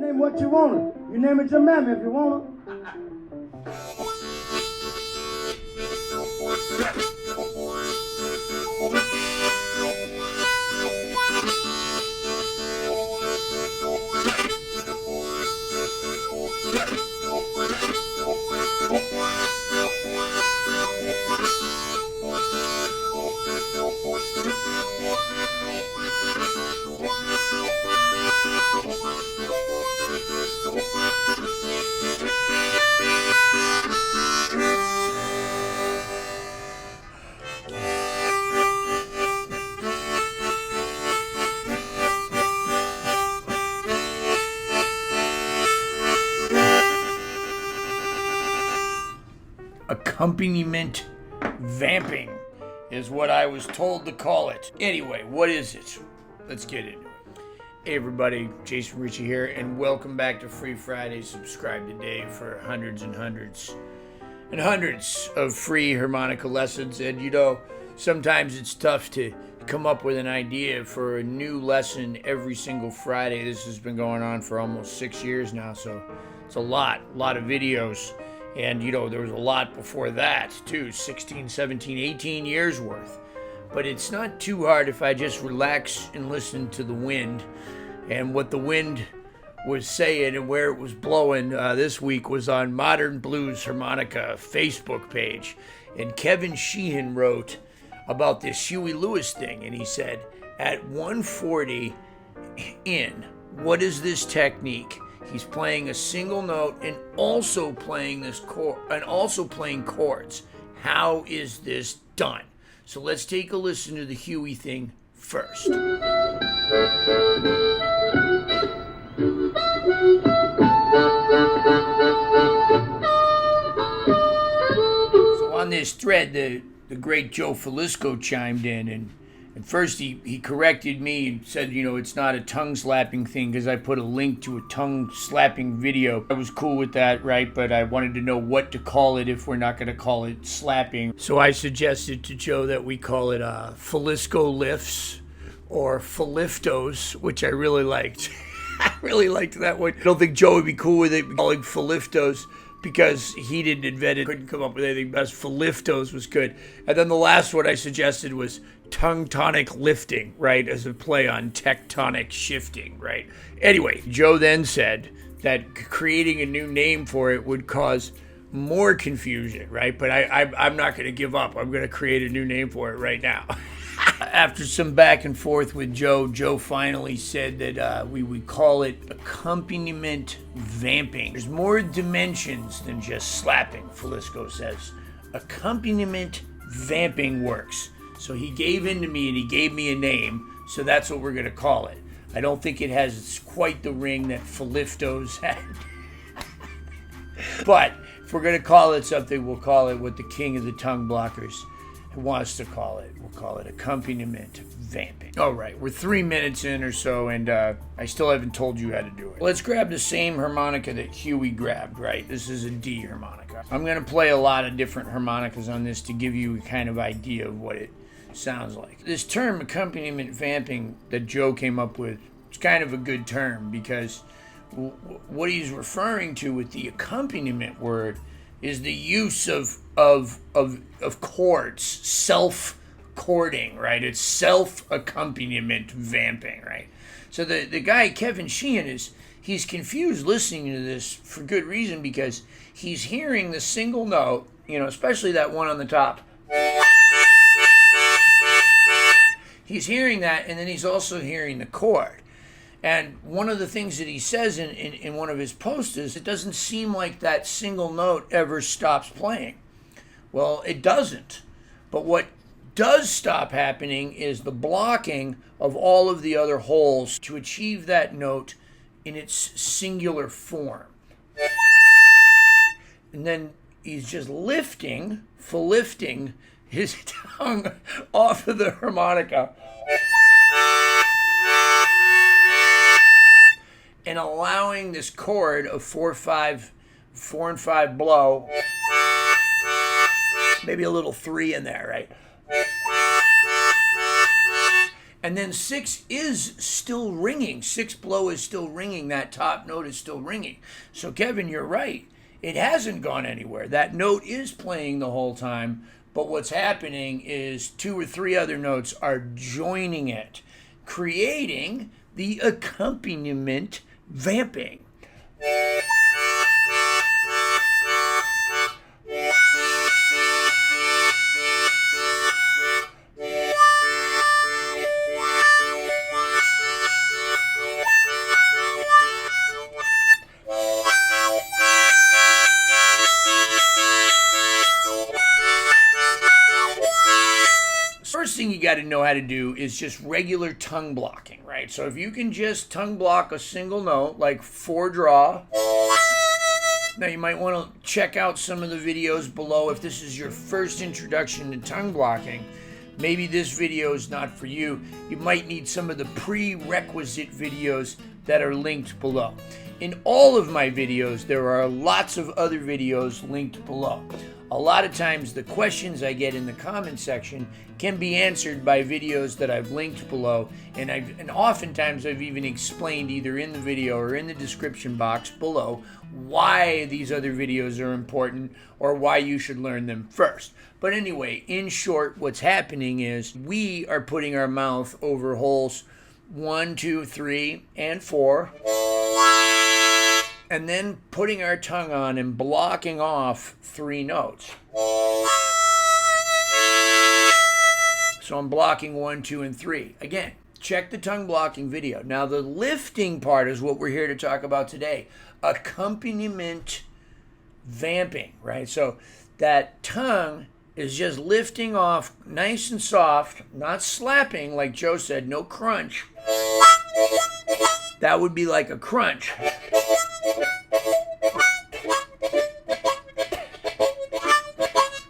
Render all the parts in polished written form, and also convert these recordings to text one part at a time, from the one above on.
name what you want it. You name it your mammy if you want it. Accompaniment Vamping is what I was told to call it. Anyway, what is it? Let's get into it. Hey everybody, Jason Ricci here, and welcome back to Free Friday. Subscribe today for hundreds and hundreds and hundreds of free harmonica lessons. And you know, sometimes it's tough to come up with an idea for a new lesson every single Friday. This has been going on for almost 6 years now, so it's a lot of videos. And, you know, there was a lot before that, too, 16, 17, 18 years worth. But it's not too hard if I just relax and listen to the wind. And what the wind was saying and where it was blowing this week was on Modern Blues Harmonica Facebook page. And Kevin Sheehan wrote about this Huey Lewis thing. And he said, at 140 in, what is this technique? He's playing a single note and also playing this chord and also playing chords. How is this done? So let's take a listen to the Huey thing first. So on this thread, the great Joe Feliscos chimed in, and at first he corrected me and said, you know, it's not a tongue slapping thing because I put a link to a tongue slapping video. I was cool with that, right? But I wanted to know what to call it if we're not going to call it slapping. So I suggested to Joe that we call it Felisco lifts or Feliftos, which I really liked. I really liked that one. I don't think Joe would be cool with it calling Feliftos, because he didn't invent it, couldn't come up with anything best. Feliftos was good. And then the last one I suggested was tongue tonic lifting, right, as a play on tectonic shifting, right? Anyway, Joe then said that creating a new name for it would cause more confusion, right? But I'm not going to give up. I'm going to create a new name for it right now. After some back and forth with Joe finally said that we would call it accompaniment vamping. There's more dimensions than just slapping, Feliscos says. Accompaniment vamping works. So he gave in to me and he gave me a name, so that's what we're going to call it. I don't think it has quite the ring that Feliftos had. But if we're going to call it something, we'll call it what the king of the tongue blockers wants to call it. We'll call it accompaniment vamping. All right, we're 3 minutes in or so, and I still haven't told you how to do it. Let's grab the same harmonica that Huey grabbed, right? This is a D harmonica. I'm going to play a lot of different harmonicas on this to give you a kind of idea of what it sounds like. This term accompaniment vamping that Joe came up with, it's kind of a good term because what he's referring to with the accompaniment word is the use of chords, self-chording, right? It's self-accompaniment vamping, right? So the guy, Kevin Sheehan, he's confused listening to this for good reason because he's hearing the single note, you know, especially that one on the top. He's hearing that, and then he's also hearing the chord. And one of the things that he says in one of his posts is, it doesn't seem like that single note ever stops playing. Well, it doesn't. But what does stop happening is the blocking of all of the other holes to achieve that note in its singular form. And then he's just lifting his tongue off of the harmonica and allowing this chord of 4 and 5 blow, maybe a little 3 in there, right? And then 6 is still ringing. 6 blow is still ringing. That top note is still ringing. So Kevin, you're right. It hasn't gone anywhere. That note is playing the whole time, but what's happening is 2 or 3 other notes are joining it, creating the accompaniment vamping. First thing you got to know how to do is just regular tongue blocking, right? So if you can just tongue block a single note, like 4 draw. Now you might want to check out some of the videos below if this is your first introduction to tongue blocking. Maybe this video is not for you. You might need some of the prerequisite videos that are linked below. In all of my videos, there are lots of other videos linked below. A lot of times the questions I get in the comment section can be answered by videos that I've linked below, and oftentimes I've even explained either in the video or in the description box below why these other videos are important or why you should learn them first. But anyway, in short, what's happening is we are putting our mouth over holes 1, 2, 3, and 4. And then putting our tongue on and blocking off 3 notes. So I'm blocking 1, 2, and 3. Again, check the tongue blocking video. Now the lifting part is what we're here to talk about today. Accompaniment vamping, right? So that tongue is just lifting off nice and soft, not slapping like Joe said, no crunch. That would be like a crunch.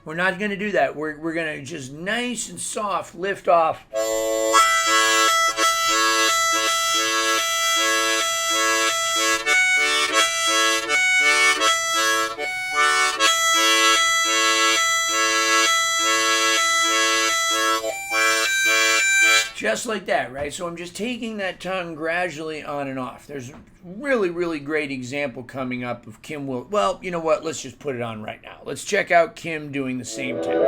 We're not going to do that. We're going to just nice and soft lift off. Just like that, right? So I'm just taking that tongue gradually on and off. There's a really, really great example coming up of Kim will. Well, you know what? Let's just put it on right now. Let's check out Kim doing the same thing.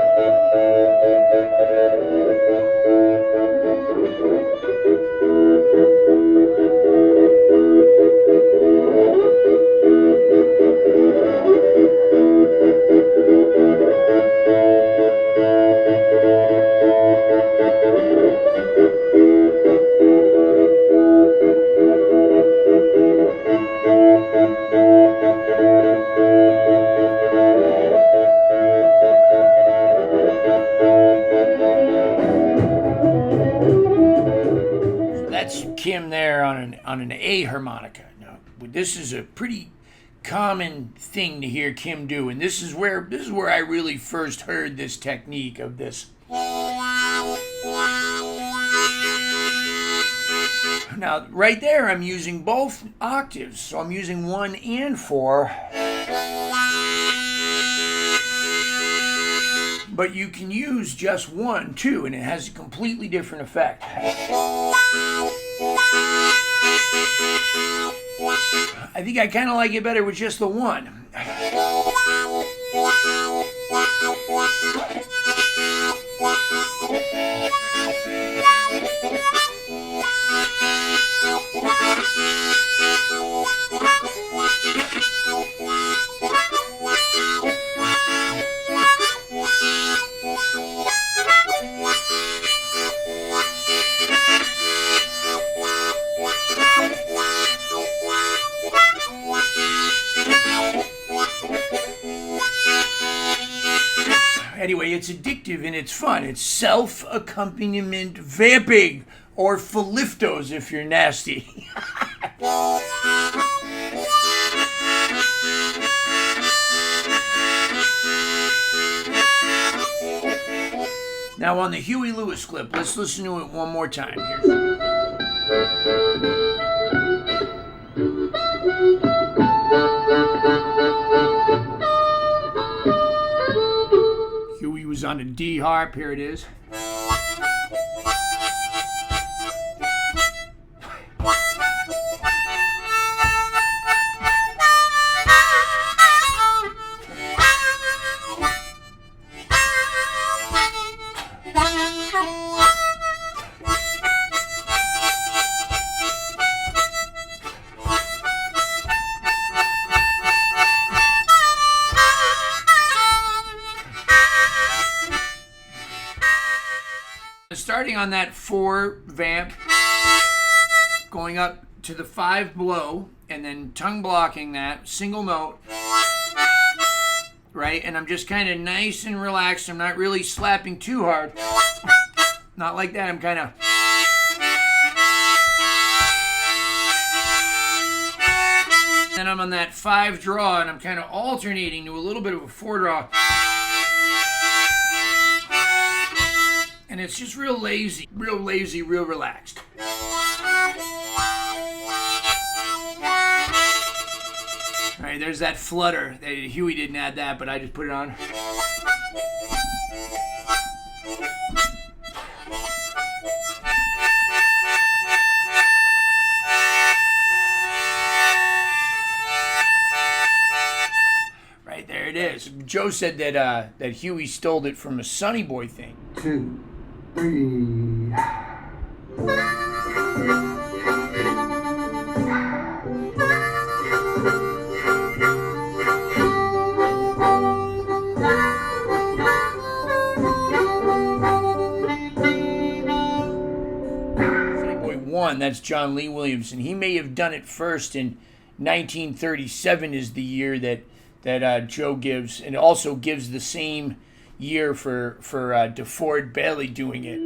Kim there on an A harmonica. Now, this is a pretty common thing to hear Kim do, and this is where I really first heard this technique of this. Now, right there, I'm using both octaves, so I'm using 1 and 4. But you can use just 1 too, and it has a completely different effect. I think I kind of like it better with just the 1. Anyway, it's addictive and it's fun. It's self-accompaniment vamping, or Feliscos if you're nasty. Now on the Huey Lewis clip, let's listen to it one more time. Huey was on a D harp. Here it is. starting on that 4 vamp, going up to the 5 below, and then tongue blocking that, single note, right? And I'm just kind of nice and relaxed. I'm not really slapping too hard. Not like that. I'm kind of... Then I'm on that 5 draw, and I'm kind of alternating to a little bit of a 4 draw. And it's just real lazy, real relaxed. All right, there's that flutter. Huey didn't add that, but I just put it on. Right, there it is. Joe said that Huey stole it from a Sonny Boy thing. 2, 3. That's John Lee Williams, and he may have done it first in 1937 is the year that Joe gives, and also gives the same year for DeFord Bailey doing it.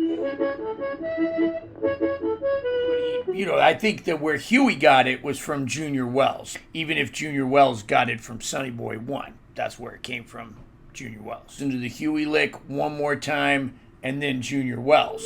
You know, I think that where Huey got it was from Junior Wells, even if Junior Wells got it from Sonny Boy 1. That's where it came from, Junior Wells. Into the Huey lick one more time, and then Junior Wells.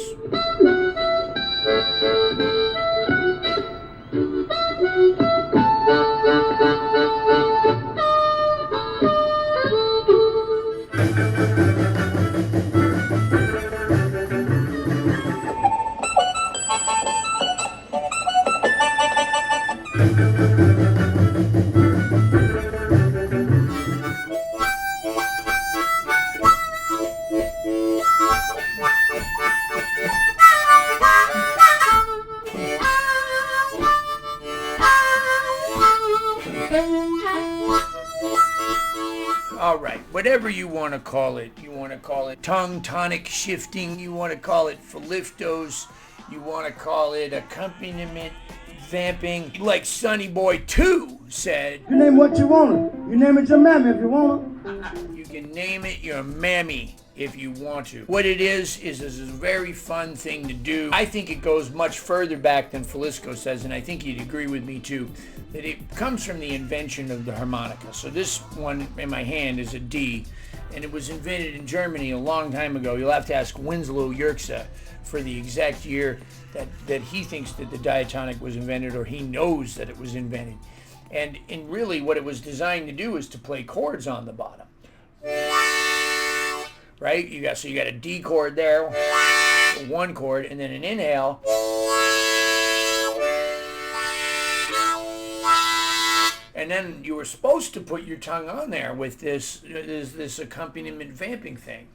Whatever you want to call it. You want to call it tongue tonic shifting. You want to call it Feliscos. You want to call it accompaniment vamping. Like Sonny Boy 2 said. You name what you want. You name it your mammy if you want to. You can name it your mammy if you want to. What it is a very fun thing to do. I think it goes much further back than Feliscos says, and I think you'd agree with me too, that it comes from the invention of the harmonica. So this one in my hand is a D, and it was invented in Germany a long time ago. You'll have to ask Winslow Yerxa for the exact year that he thinks that the diatonic was invented, or he knows that it was invented. And really what it was designed to do is to play chords on the bottom. Right? You got a D chord there, one chord, and then an inhale. And then you were supposed to put your tongue on there with this accompaniment vamping thing.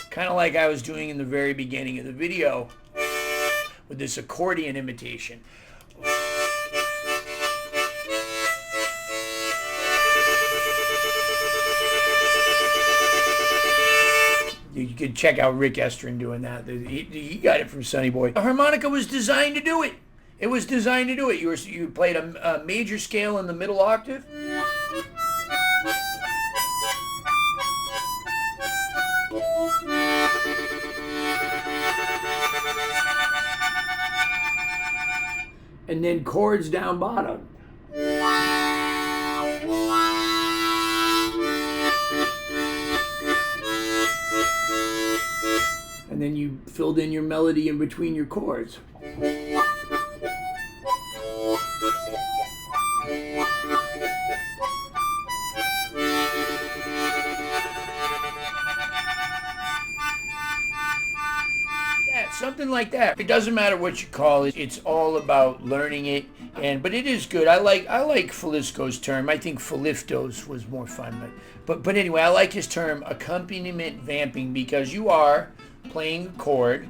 Kind of like I was doing in the very beginning of the video with this accordion imitation. You could check out Rick Estrin doing that. He got it from Sonny Boy. The harmonica was designed to do it. It was designed to do it. You played a major scale in the middle octave. And then chords down bottom. And then you filled in your melody in between your chords. Something like that. It doesn't matter what you call it. It's all about learning it. But it is good. I like Feliscos' term. I think Feliscos was more fun. But anyway, I like his term accompaniment vamping, because you are playing a chord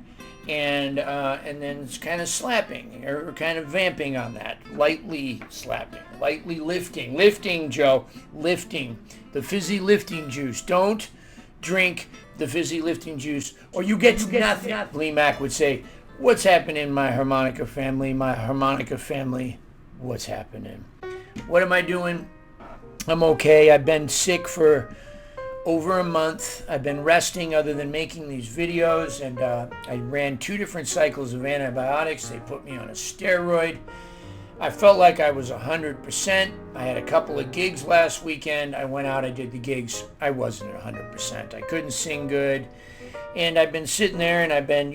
and then it's kind of slapping or kind of vamping on that, lightly slapping, lightly lifting, Joe, lifting the fizzy lifting juice. Don't drink the fizzy lifting juice or you get nothing. Lee Mack would say, "What's happening, my harmonica family? My harmonica family, what's happening?" What am I doing? I'm okay. I've been sick for over a month. I've been resting other than making these videos, and I ran 2 different cycles of antibiotics. They put me on a steroid. I felt like I was 100%. I had a couple of gigs last weekend. I went out, I did the gigs. I wasn't at 100%. I couldn't sing good. And I've been sitting there and I've been,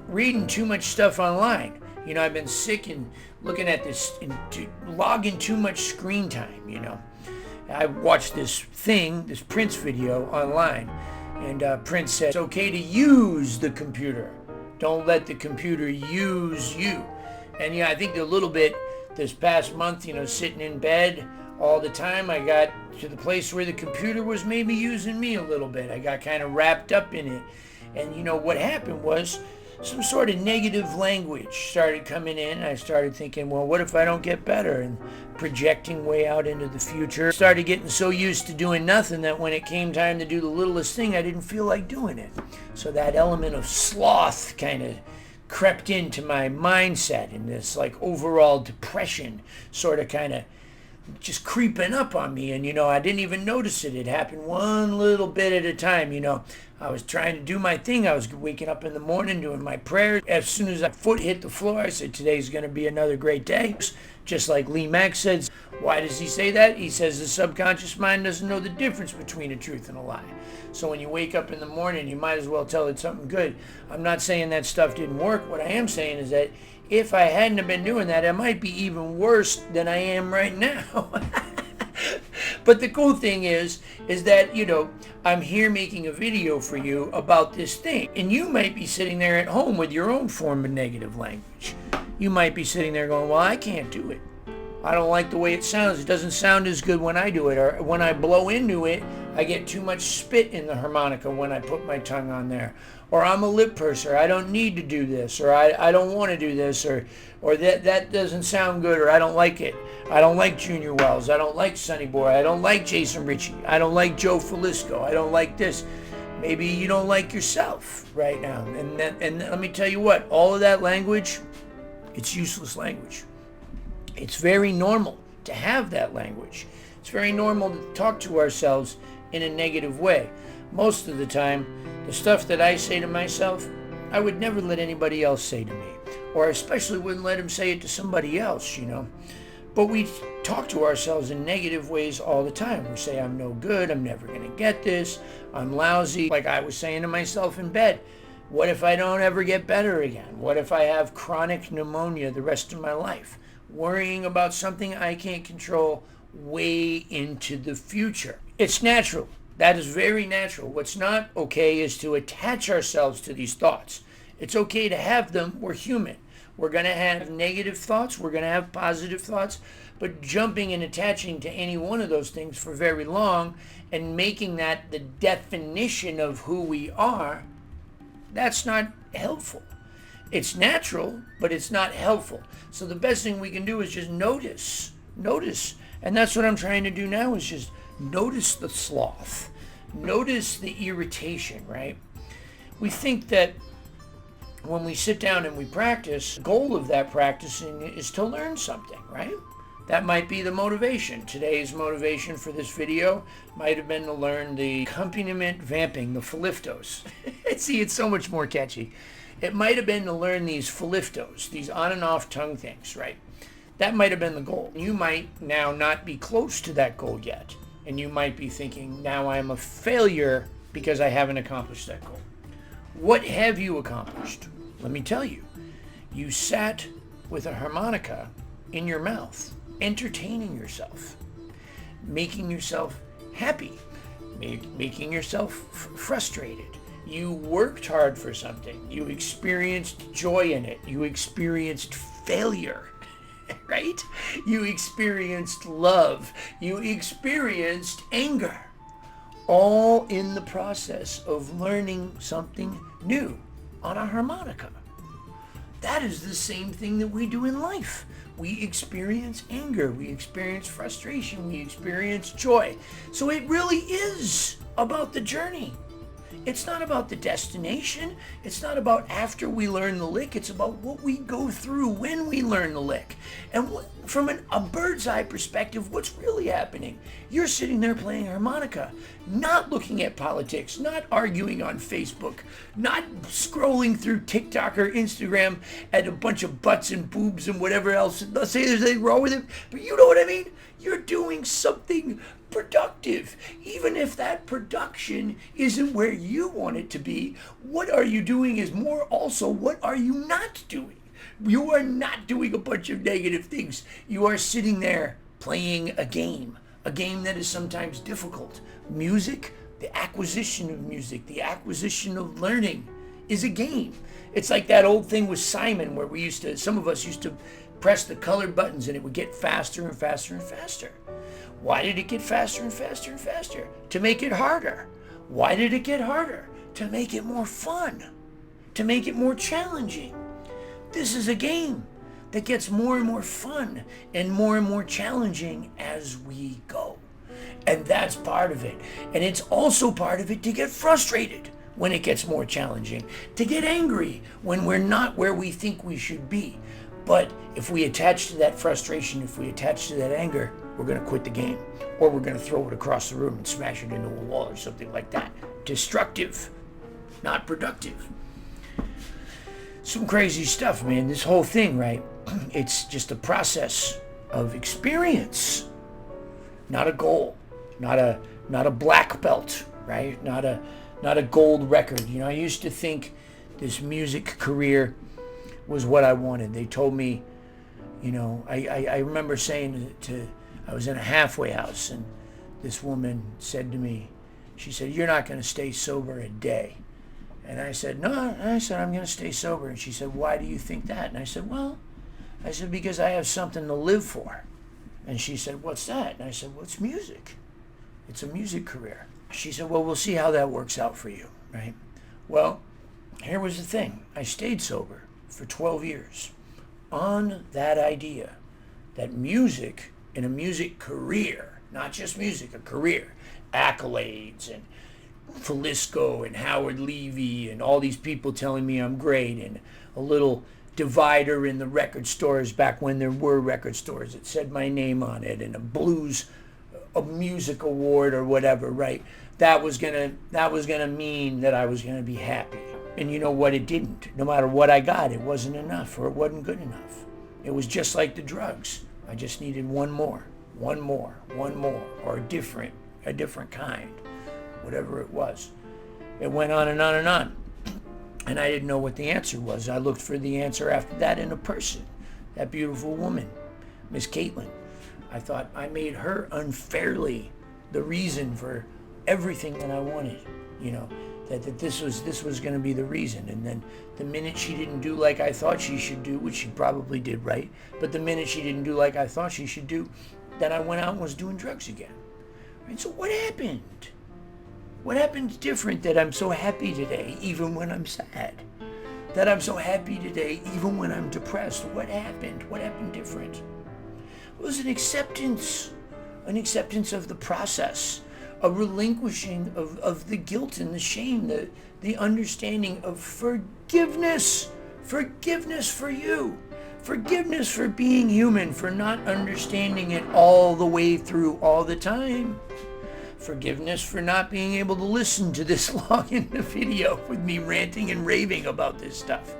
reading too much stuff online. I've been sick and looking at this, logging too much screen time, I watched this Prince video online, and Prince said, it's okay to use the computer. Don't let the computer use you. And I think a little bit this past month, sitting in bed all the time, I got to the place where the computer was maybe using me a little bit. I got kind of wrapped up in it. And what happened was some sort of negative language started coming in. I started thinking, well, what if I don't get better? And projecting way out into the future. Started getting so used to doing nothing that when it came time to do the littlest thing, I didn't feel like doing it. So that element of sloth kind of crept into my mindset, and this like overall depression sort of kind of just creeping up on me. And I didn't even notice it. It happened one little bit at a time. I was trying to do my thing. I was waking up in the morning doing my prayers. As soon as my foot hit the floor, I said, today's going to be another great day. Just like Lee Mack says. Why does he say that? He says the subconscious mind doesn't know the difference between a truth and a lie. So when you wake up in the morning, you might as well tell it something good. I'm not saying that stuff didn't work. What I am saying is that if I hadn't have been doing that, I might be even worse than I am right now. But the cool thing is that, I'm here making a video for you about this thing. And you might be sitting there at home with your own form of negative language. You might be sitting there going, well, I can't do it. I don't like the way it sounds. It doesn't sound as good when I do it. Or when I blow into it, I get too much spit in the harmonica when I put my tongue on there. Or I'm a lip purser. I don't need to do this. Or I don't want to do this. Or that doesn't sound good. Or I don't like it. I don't like Junior Wells. I don't like Sonny Boy. I don't like Jason Ricci. I don't like Joe Feliscos. I don't like this. Maybe you don't like yourself right now. And let me tell you what, all of that language, it's useless language. It's very normal to have that language. It's very normal to talk to ourselves in a negative way. Most of the time, the stuff that I say to myself, I would never let anybody else say to me. Or especially wouldn't let them say it to somebody else, But we talk to ourselves in negative ways all the time. We say, I'm no good, I'm never going to get this, I'm lousy. Like I was saying to myself in bed, what if I don't ever get better again? What if I have chronic pneumonia the rest of my life? Worrying about something I can't control way into the future. It's natural. That is very natural. What's not okay is to attach ourselves to these thoughts. It's okay to have them. We're human. We're going to have negative thoughts. We're going to have positive thoughts. But jumping and attaching to any one of those things for very long and making that the definition of who we are, that's not helpful. It's natural, but it's not helpful. So the best thing we can do is just notice. And that's what I'm trying to do now, is just notice the sloth. Notice the irritation, right? We think that when we sit down and we practice, the goal of that practicing is to learn something, right? That might be the motivation. Today's motivation for this video might have been to learn the accompaniment vamping, the Feliscos. See, it's so much more catchy. It might have been to learn these Feliscos, these on and off tongue things, right? That might have been the goal. You might now not be close to that goal yet. And you might be thinking, now I'm a failure because I haven't accomplished that goal. What have you accomplished? Let me tell you. You sat with a harmonica in your mouth, entertaining yourself, making yourself happy, making yourself frustrated. You worked hard for something. You experienced joy in it. You experienced failure, right? You experienced love. You experienced anger. All in the process of learning something new. on a harmonica. That is the same thing that we do in life. We experience anger, we experience frustration, we experience joy. So it really is about the journey. It's not about the destination. It's not about after we learn the lick. It's about what we go through when we learn the lick. And from a bird's eye perspective, what's really happening? You're sitting there playing harmonica, not looking at politics, not arguing on Facebook, not scrolling through TikTok or Instagram at a bunch of butts and boobs and whatever else. Let's say there's anything wrong with it, but you know what I mean? You're doing something productive. Even if that production isn't where you want it to be, what are you doing is more also what are you not doing? You are not doing a bunch of negative things. You are sitting there playing a game that is sometimes difficult. Music, the acquisition of music, the acquisition of learning is a game. It's like that old thing with Simon where some of us used to press the colored buttons and it would get faster and faster and faster. Why did it get faster and faster and faster? To make it harder. Why did it get harder? To make it more fun. To make it more challenging. This is a game that gets more and more fun and more challenging as we go. And that's part of it. And it's also part of it to get frustrated when it gets more challenging. To get angry when we're not where we think we should be. But if we attach to that frustration, if we attach to that anger, we're going to quit the game. Or we're going to throw it across the room and smash it into a wall or something like that. Destructive, not productive. Some crazy stuff, man. This whole thing, right? It's just a process of experience, not a goal, not a black belt, right? Not a gold record. You know, I used to think this music career was what I wanted. They told me, you know, I remember saying I was in a halfway house and this woman said to me, she said, "You're not going to stay sober a day." And I said, "No," I said, "I'm going to stay sober." And she said, "Why do you think that?" And I said, "Because I have something to live for." And she said, "What's that?" And I said, "Well, it's music. It's a music career." She said, "Well, we'll see how that works out for you," right? Well, here was the thing. I stayed sober for 12 years on that idea that music and a music career, not just music, a career, accolades and Feliscos and Howard Levy and all these people telling me I'm great and a little divider in the record stores back when there were record stores that said my name on it and a music award or whatever, right? That was gonna mean that I was gonna be happy. And you know what? It didn't. No matter what I got, it wasn't enough or it wasn't good enough. It was just like the drugs. I just needed one more, or a different kind, whatever it was. It went on and on and on. And I didn't know what the answer was. I looked for the answer after that in a person, that beautiful woman, Miss Caitlin. I thought I made her unfairly the reason for everything that I wanted, you know, that this was going to be the reason. And then the minute she didn't do like I thought she should do, which she probably did right, but the minute she didn't do like I thought she should do, then I went out and was doing drugs again. Right? So what happened? What happened different that I'm so happy today, even when I'm sad? That I'm so happy today, even when I'm depressed? What happened? What happened different? It was an acceptance of the process, a relinquishing of the guilt and the shame, the understanding of forgiveness for you, forgiveness for being human, for not understanding it all the way through all the time. Forgiveness for not being able to listen to this long in the video with me ranting and raving about this stuff.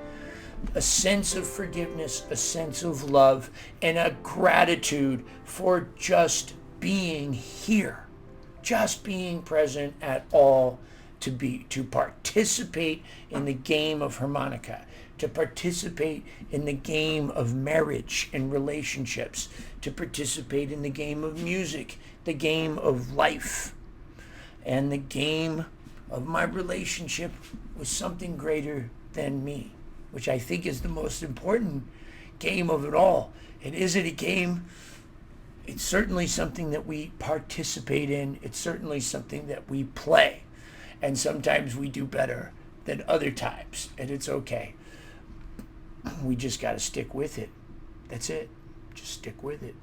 A sense of forgiveness, a sense of love, and a gratitude for just being here, just being present at all, to participate in the game of harmonica, to participate in the game of marriage and relationships, to participate in the game of music, the game of life, and the game of my relationship with something greater than me, which I think is the most important game of it all. And is it a game? It's certainly something that we participate in. It's certainly something that we play. And sometimes we do better than other times, and it's okay. We just got to stick with it. That's it. Just stick with it.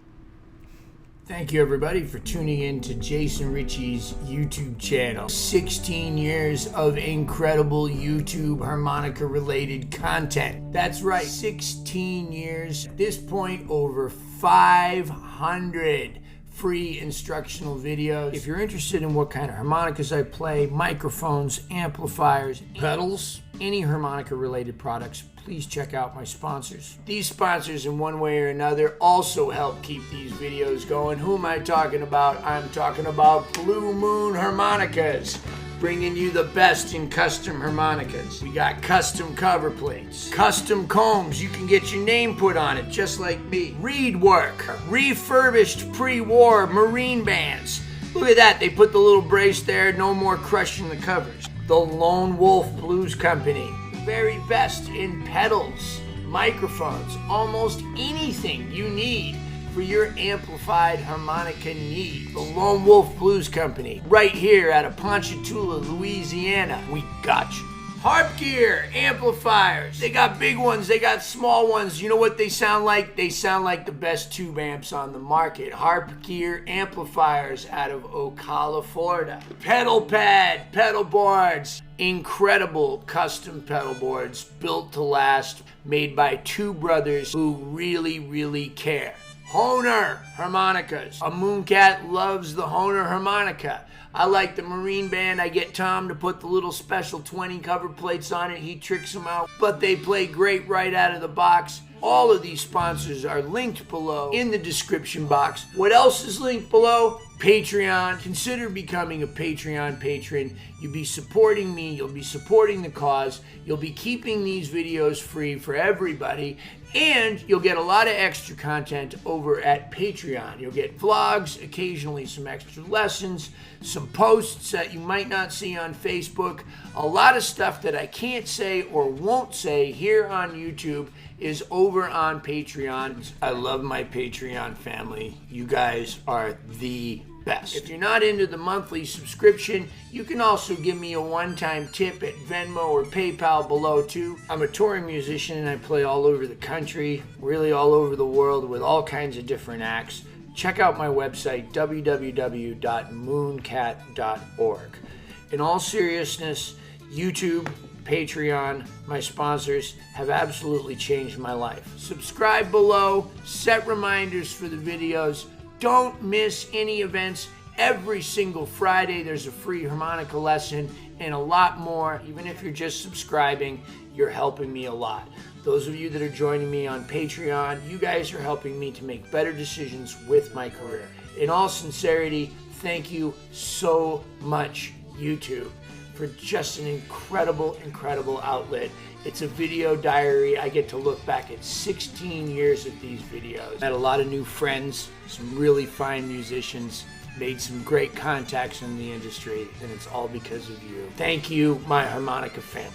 Thank you, everybody, for tuning in to Jason Ricci's YouTube channel. 16 years of incredible YouTube harmonica-related content. That's right, 16 years. At this point, over 500 free instructional videos. If you're interested in what kind of harmonicas I play, microphones, amplifiers, pedals, any harmonica-related products, please check out my sponsors. These sponsors, in one way or another, also help keep these videos going. Who am I talking about? I'm talking about Blue Moon Harmonicas, bringing you the best in custom harmonicas. We got custom cover plates, custom combs. You can get your name put on it, just like me. Reed work, refurbished pre-war Marine bands. Look at that, they put the little brace there, no more crushing the covers. The Lone Wolf Blues Company, very best in pedals, microphones, almost anything you need for your amplified harmonica need. The Lone Wolf Blues Company, right here out of Ponchatoula, Louisiana. We got you. Harp gear, amplifiers. They got big ones, they got small ones. You know what they sound like? They sound like the best tube amps on the market. Harp gear amplifiers out of Ocala, Florida. Pedal pad, pedal boards. Incredible custom pedal boards built to last, made by two brothers who really, really care. Hohner harmonicas. A Mooncat loves the Hohner harmonica. I like the Marine band. I get Tom to put the little special 20 cover plates on it. He tricks them out, but they play great right out of the box. All of these sponsors are linked below in the description box. What else is linked below? Patreon. Consider becoming a Patreon patron. You'll be supporting me. You'll be supporting the cause. You'll be keeping these videos free for everybody. And you'll get a lot of extra content over at Patreon. You'll get vlogs, occasionally some extra lessons, some posts that you might not see on Facebook. A lot of stuff that I can't say or won't say here on YouTube is over on Patreon. I love my Patreon family. You guys are the best. If you're not into the monthly subscription, you can also give me a one-time tip at Venmo or PayPal below too. I'm a touring musician and I play all over the country, really all over the world with all kinds of different acts. Check out my website, www.mooncat.org. In all seriousness, YouTube, Patreon, my sponsors have absolutely changed my life. Subscribe below, set reminders for the videos. Don't miss any events. Every single Friday there's a free harmonica lesson and a lot more. Even if you're just subscribing, you're helping me a lot. Those of you that are joining me on Patreon, you guys are helping me to make better decisions with my career. In all sincerity, thank you so much, YouTube, for just an incredible, incredible outlet. It's a video diary. I get to look back at 16 years of these videos. I had a lot of new friends, some really fine musicians, made some great contacts in the industry, and it's all because of you. Thank you, my harmonica family.